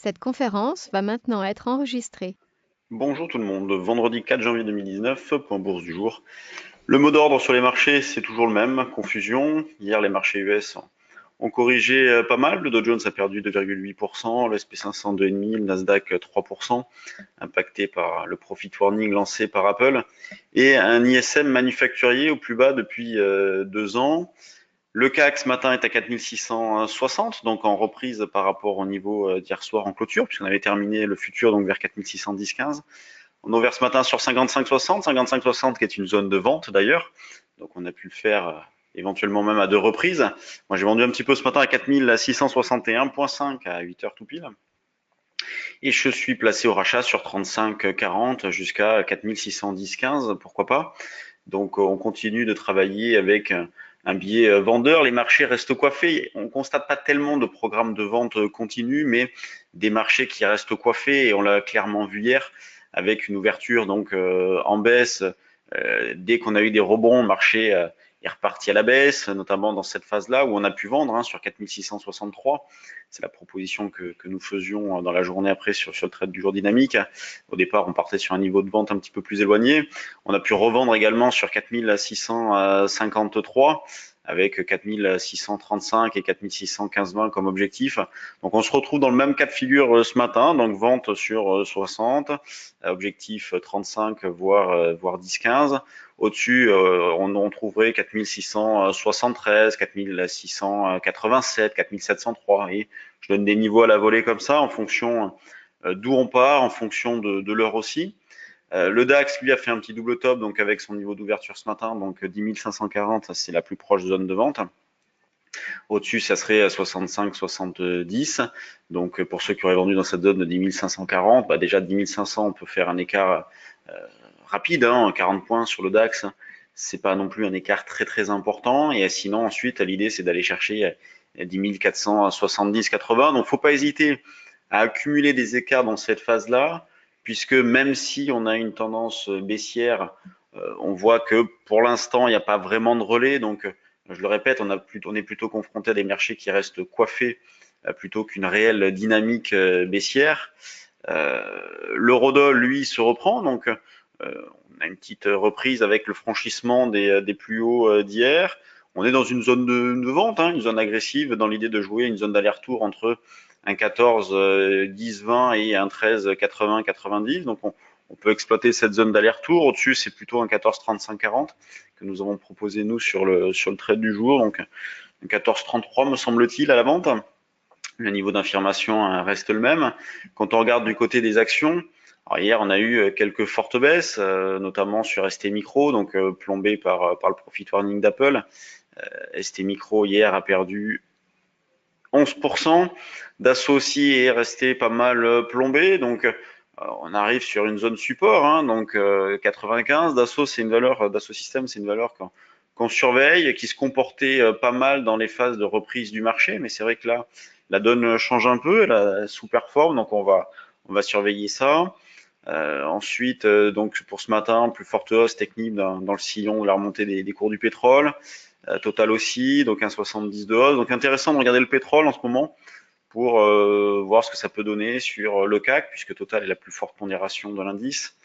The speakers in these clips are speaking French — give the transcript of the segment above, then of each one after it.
Cette conférence va maintenant être enregistrée. Bonjour tout le monde, vendredi 4 janvier 2019, point bourse du jour. Le mot d'ordre sur les marchés, c'est toujours le même, confusion. Hier, les marchés US ont corrigé pas mal. Le Dow Jones a perdu 2,8%, le SP500 2,5%, le Nasdaq 3%, impacté par le profit warning lancé par Apple, et un ISM manufacturier au plus bas depuis 2 ans. Le CAC ce matin est à 4660, donc en reprise par rapport au niveau d'hier soir en clôture, puisqu'on avait terminé le futur donc vers 4610-15. On a ouvert ce matin sur 55,60, 55,60 qui est une zone de vente d'ailleurs. Donc on a pu le faire éventuellement même à deux reprises. Moi j'ai vendu un petit peu ce matin à 4661,5 à 8 heures tout pile. Et je suis placé au rachat sur 35,40 jusqu'à 4610,15, pourquoi pas. Donc on continue de travailler avec un biais vendeur. Les marchés restent coiffés. On constate pas tellement de programmes de vente continu, mais des marchés qui restent coiffés. Et on l'a clairement vu hier avec une ouverture donc en baisse. Dès qu'on a eu des rebonds, le marché est reparti à la baisse, notamment dans cette phase-là où on a pu vendre sur 4663. C'est la proposition que nous faisions dans la journée après sur le trade du jour dynamique. Au départ, on partait sur un niveau de vente un petit peu plus éloigné. On a pu revendre également sur 4653 avec 4635 et 4615-20 comme objectif. Donc on se retrouve dans le même cas de figure ce matin, donc vente sur 60, objectif 35 voire 10-15. Au-dessus, on trouverait 4673, 4687, 4703 et je donne des niveaux à la volée comme ça en fonction d'où on part, en fonction de l'heure aussi. Le DAX, lui, a fait un petit double top, donc avec son niveau d'ouverture ce matin, donc 10 540, c'est la plus proche zone de vente. Au-dessus, ça serait 65, 70. Donc pour ceux qui auraient vendu dans cette zone de 10 540, bah déjà 10 500, on peut faire un écart rapide, 40 points sur le DAX. C'est pas non plus un écart très très important. Et sinon, ensuite, l'idée c'est d'aller chercher 10 470, 80. Donc faut pas hésiter à accumuler des écarts dans cette phase-là, puisque même si on a une tendance baissière, on voit que pour l'instant, il n'y a pas vraiment de relais. Donc je le répète, on est plutôt confronté à des marchés qui restent coiffés plutôt qu'une réelle dynamique baissière. L'eurodoll, lui, se reprend, donc on a une petite reprise avec le franchissement des plus hauts d'hier. On est dans une zone de vente, une zone agressive, dans l'idée de jouer une zone d'aller-retour entre un 14 10 20 et un 13 80 90. Donc on peut exploiter cette zone d'aller-retour. Au-dessus, c'est plutôt un 14 35 40 que nous avons proposé nous sur le trade du jour. Donc un 14 33 me semble-t-il à la vente. Le niveau d'information reste le même. Quand on regarde du côté des actions, alors hier on a eu quelques fortes baisses, notamment sur ST Micro, donc plombé par le profit warning d'Apple. ST Micro hier a perdu 11%. Dassault aussi est resté pas mal plombé, donc on arrive sur une zone support, donc 95. Dassault, c'est une valeur, Dassault Systèmes, c'est une valeur qu'on surveille, qui se comportait pas mal dans les phases de reprise du marché, mais c'est vrai que là, la donne change un peu, elle sous-performe, donc on va surveiller ça. Ensuite, donc pour ce matin, plus forte hausse technique dans le sillon de la remontée des cours du pétrole. Total aussi, donc un 70 de hausse. Donc intéressant de regarder le pétrole en ce moment pour voir ce que ça peut donner sur le CAC, puisque Total est la plus forte pondération de l'indice.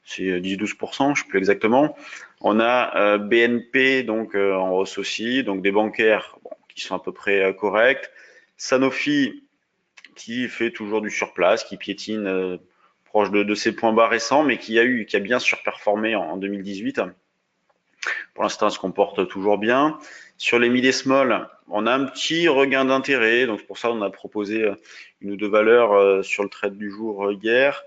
C'est 10-12%, je ne sais plus exactement. On a BNP donc en hausse aussi, donc des bancaires qui sont à peu près corrects. Sanofi qui fait toujours du surplace, qui piétine proche de ses points bas récents, mais qui a bien surperformé en 2018. Pour l'instant, elle se comporte toujours bien. Sur les mid et small, on a un petit regain d'intérêt. Donc, c'est pour ça on a proposé une ou deux valeurs sur le trade du jour hier.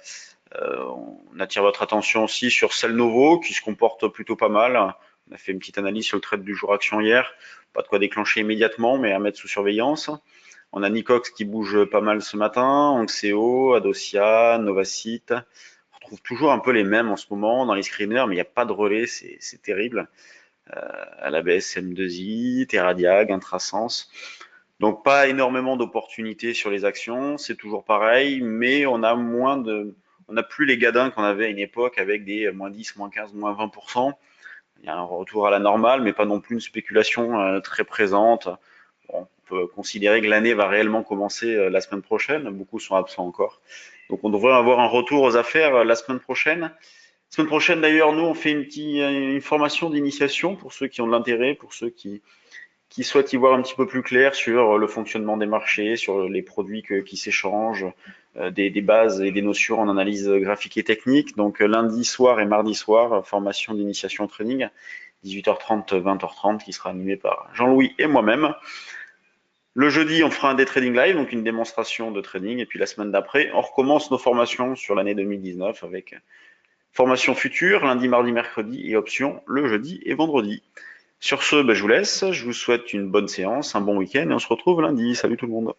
On attire votre attention aussi sur Celnovo, qui se comporte plutôt pas mal. On a fait une petite analyse sur le trade du jour action hier. Pas de quoi déclencher immédiatement, mais à mettre sous surveillance. On a Nicox qui bouge pas mal ce matin, Onxeo, Adocia, Novacite. On retrouve toujours un peu les mêmes en ce moment dans les screeners, mais il n'y a pas de relais, c'est terrible. À la baisse M2I, Terradiag, Intrasense. Donc pas énormément d'opportunités sur les actions, c'est toujours pareil, mais on n'a plus les gadins qu'on avait à une époque avec des moins 10, moins 15, moins 20%. Il y a un retour à la normale, mais pas non plus une spéculation très présente. Bon, peut considérer que l'année va réellement commencer la semaine prochaine. Beaucoup sont absents encore. Donc on devrait avoir un retour aux affaires la semaine prochaine. La semaine prochaine, d'ailleurs, nous, on fait une formation d'initiation pour ceux qui ont de l'intérêt, pour ceux qui souhaitent y voir un petit peu plus clair sur le fonctionnement des marchés, sur les produits qui s'échangent, des bases et des notions en analyse graphique et technique. Donc lundi soir et mardi soir, formation d'initiation training, 18h30, 20h30, qui sera animée par Jean-Louis et moi-même. Le jeudi, on fera un day trading live, donc une démonstration de trading. Et puis la semaine d'après, on recommence nos formations sur l'année 2019 avec formation future, lundi, mardi, mercredi et options le jeudi et vendredi. Sur ce, je vous laisse. Je vous souhaite une bonne séance, un bon week-end et on se retrouve lundi. Salut tout le monde.